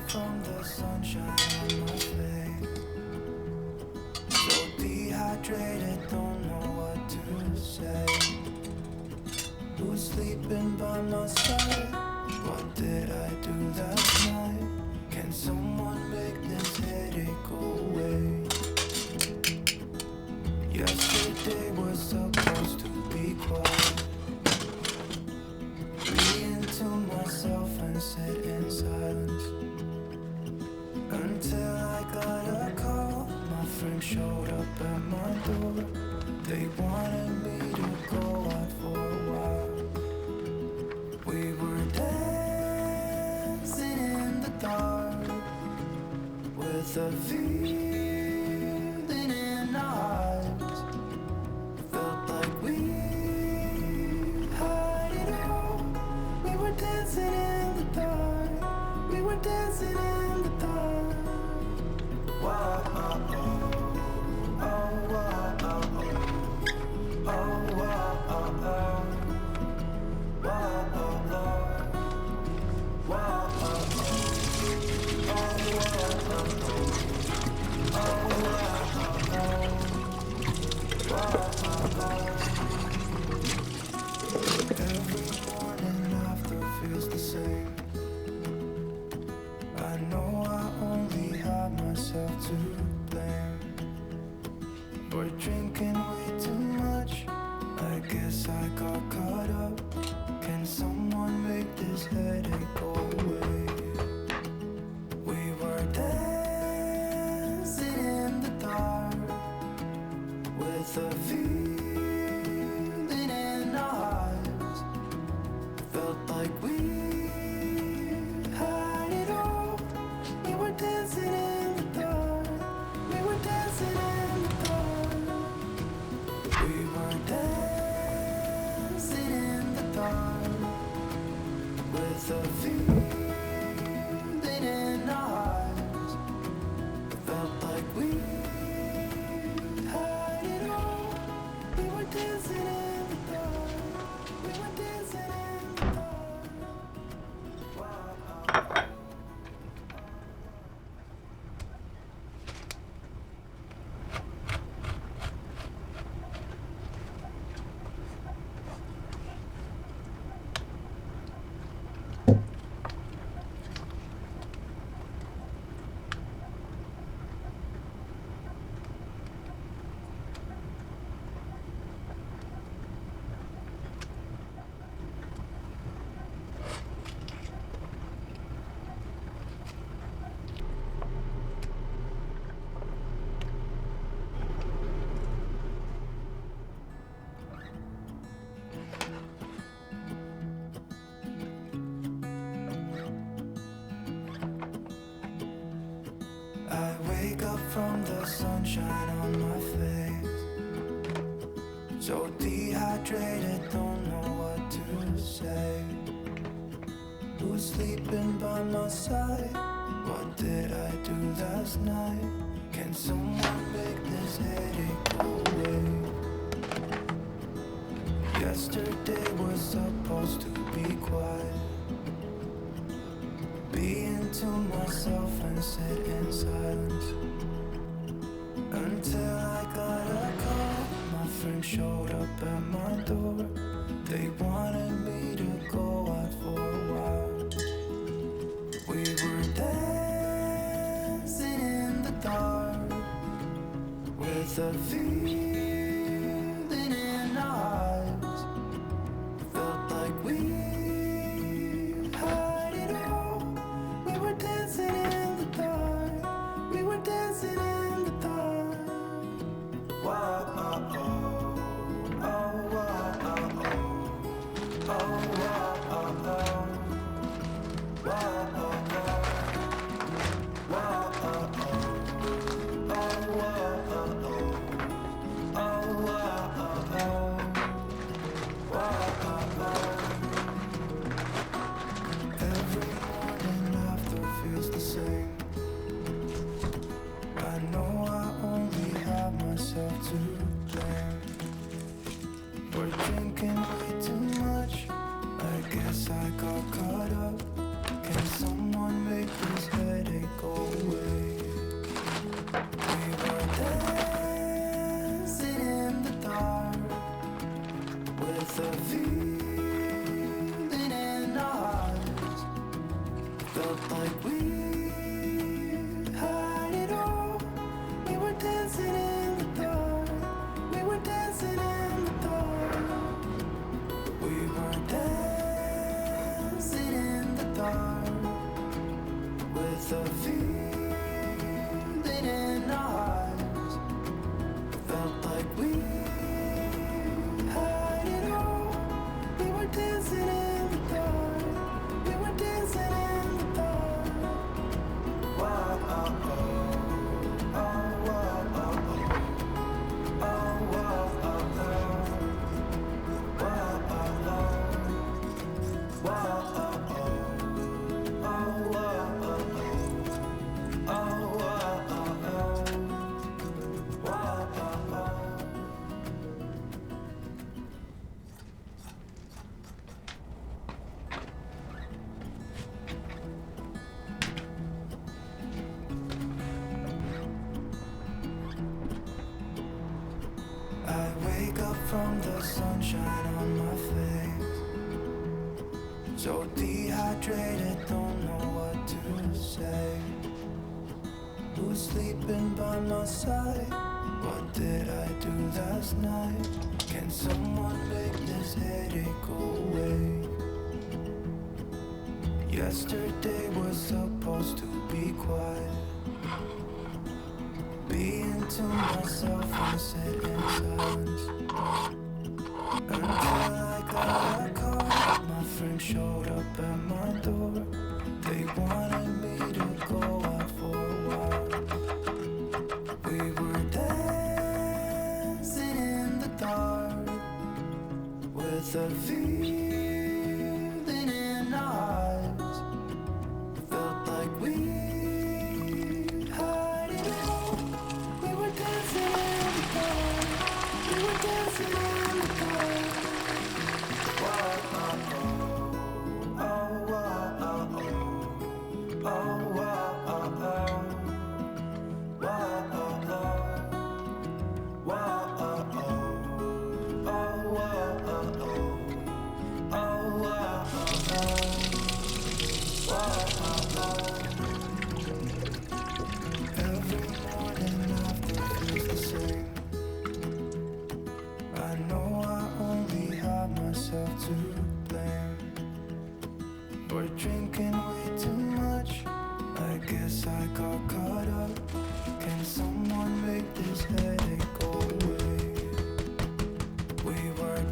From the sunshine on my face, so dehydrated, don't know what to say. Who's sleeping by my side? What did I do last night? Can someone make this headache go away? Yesterday was supposed to be quiet. Breathe into myself and sit in silence. Until I got a call, my friend showed up at my door. They wanted me to go out for a while. We were dancing in the dark with a feeling in our eyes. Felt like we had it all. We were dancing in the dark. We were dancing in the dark. To blame for drinking way too much. I guess I got caught up. Can someone make this headache go away? We were dancing in the dark with a feeling in our eyes. Felt like we had it all. We were dancing in with a feeling in our eyes. Felt like we had it all. We were dancing in the dark. We were dancing in the dark. I wake up from the sunshine on my face, so dehydrated, don't know what to say. Who's sleeping by my side? What did I do last night? Can someone make this headache go away? Yesterday was supposed to be quiet. Be into myself and sit in silence. Until I got a call, my friend showed up at my door. They wanted me to go out for a while. We were dancing in the dark with a feeling in our eyes. Felt like we had it all. We were dancing in the dark. We were dancing in the dark. Wow. drinking way too much. I guess I got caught up. Can someone make this headache go away? We were dancing in the dark with a feeling in our hearts. Felt like we had it all. We were dancing in the dark. We were dancing in the dark. We were dancing in the dark with a feeling in our hearts. Felt like we had it all. We were dancing in the dark. We were dancing in the dark. Wow, oh, oh, oh, wow, oh, oh, oh, wow, oh, oh, wow, oh, oh, wow, oh, oh, oh, wow, oh, oh, oh, wow, oh, oh, wow, oh, oh. I wake up from the sunshine on my face, so dehydrated, don't know what to say. Who's sleeping by my side? What did I do last night? Can someone make this headache go away? Yesterday was supposed to be quiet. Being to myself and sit in silence until I got a call. My friend showed up at my door. They wanted me to go out for a while. We were dancing in the dark with a feeling in our eyes. Felt like we had it all. We were dancing in the dark. We were dancing in the dark. Wow, oh, oh, oh, wow, oh, oh, oh, wow, oh, oh, wow, oh, oh, wow, oh, oh, oh, wow, oh, oh, oh, wow, oh, oh, wow, oh, oh. Every morning after feels the same. I know I only have myself to blame. We're drinking way too much. I guess I got caught up. Can someone make this headache go away? We were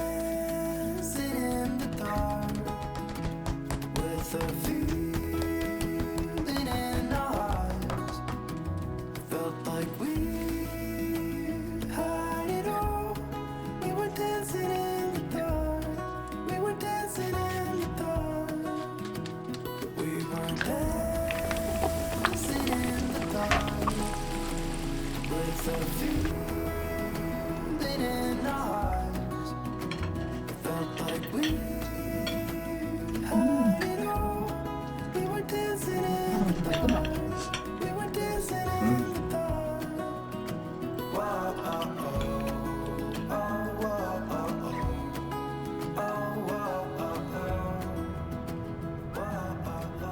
dancing in the dark with a feeling in our hearts. Felt like we had it all. We were dancing in the dark. We were dancing in the dark. We were dancing in the dark with a feeling in our hearts. Felt like we had it all. We were dancing in the dark. We were dancing in the dark. Wow, oh, oh, oh, wow, oh, oh, oh, wow, oh, oh, wow, oh, oh,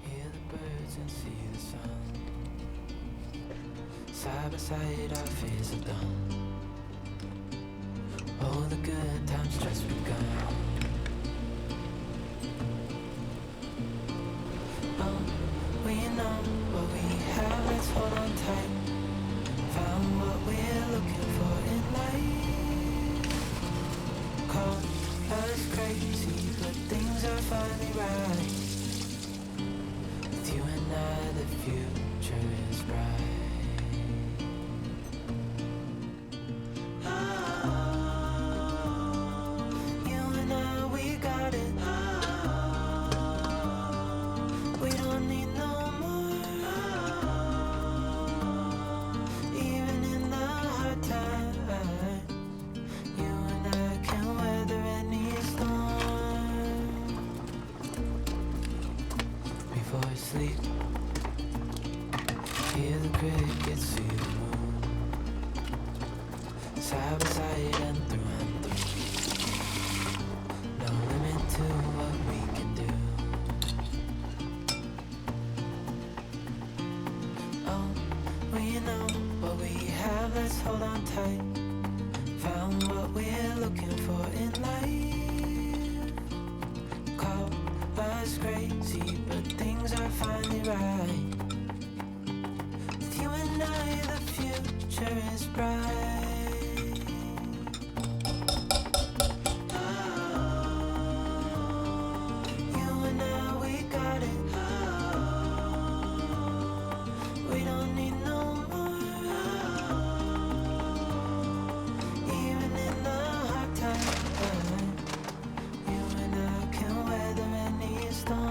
hear the birds and see the sun. Side by side, our fears are done. All the good times just begun. Oh, we know what we have, let's hold on tight. Found what we're looking for in life. Call us crazy, but things are finally right. With you and I, the future is bright. You and I, we got it. We don't need no more. Even in the hard times, you and I can weather any storm. Before I sleep, hear the crickets, see the moon. Side by side and through and through. No limit to what we can do. Oh, we know what we have, let's hold on tight. Found what we're looking for in life. Call us crazy, but things are finally right. With you and I, the future is bright. You and I, we got it. We don't need no more. Even in the hard times, you and I can weather any storm.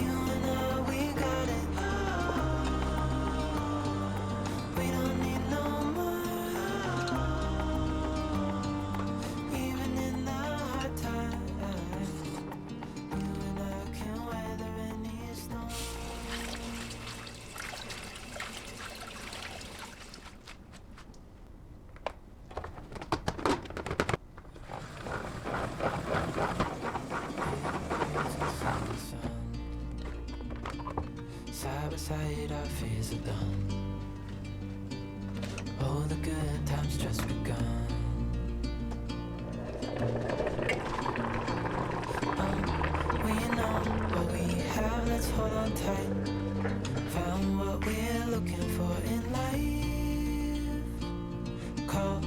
You and I, we got it. We don't need no more. Even in the hard times, you and I can weather any storm. Side by side, our fears are done. Oh, the good times just begun. Oh, we know what we have, let's hold on tight. Found what we're looking for in life. Call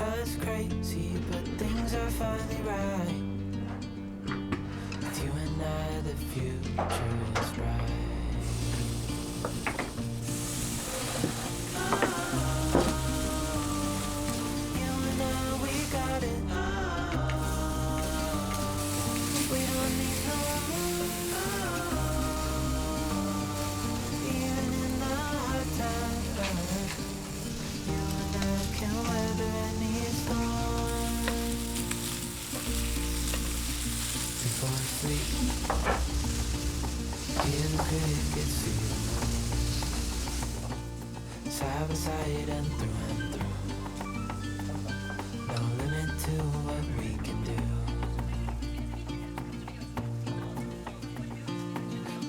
us crazy, but things are finally right. With you and I, the future is bright. You and I, we got it. We don't need no more. Even in the hard times, you and I can weather any storm. Before I sleep, hear the crickets, see the moon. Side by side and through and through. No limit to what we can do.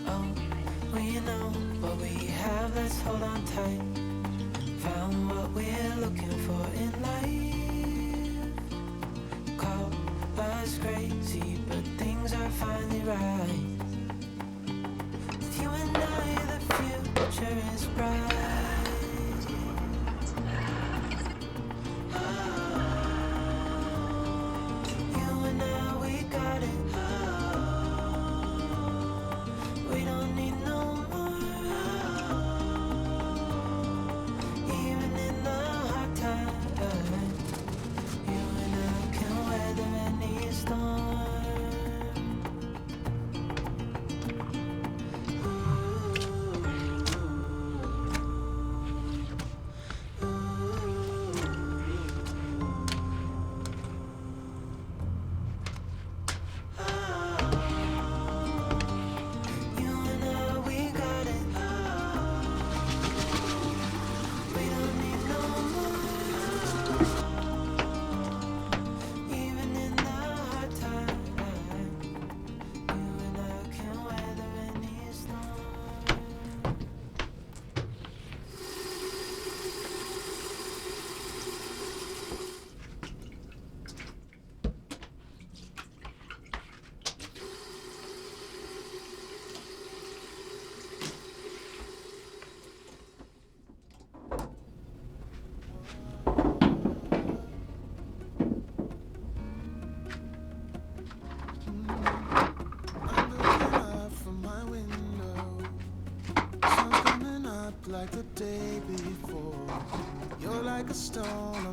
Oh, we know what we have, let's hold on tight. Found what we're looking for in life. Call us crazy, but things are finally right. With you and I, the future is bright. You and I, we got it. We don't need no more. Even in the hard times, you and I can weather any storm.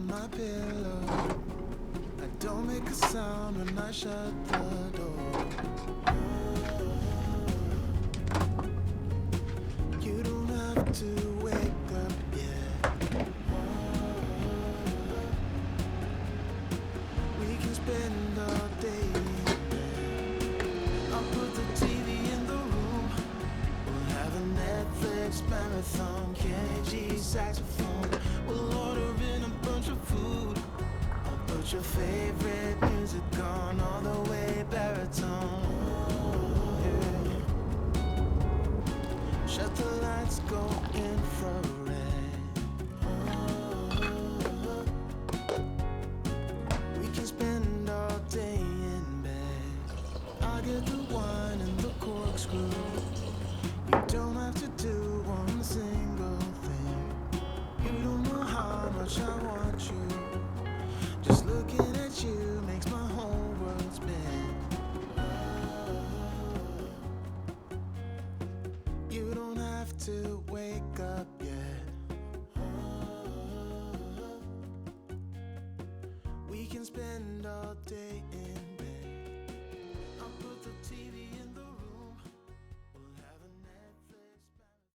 my pillow. I don't make a sound when I shut the door. You don't have to wake up yet. We can spend all day in bed. I'll put the TV in the room. We'll have a Netflix marathon, Kenny G saxophone. We'll order in a bunch of food. I'll put your favorite music on all the way baritone. Yeah. Shut the lights, go infrared. We can spend all day in bed. I'll get the wine and the corkscrew. You don't have to do one single thing. You don't know how much I want you. Just looking at you makes my whole world spin. You don't have to wake up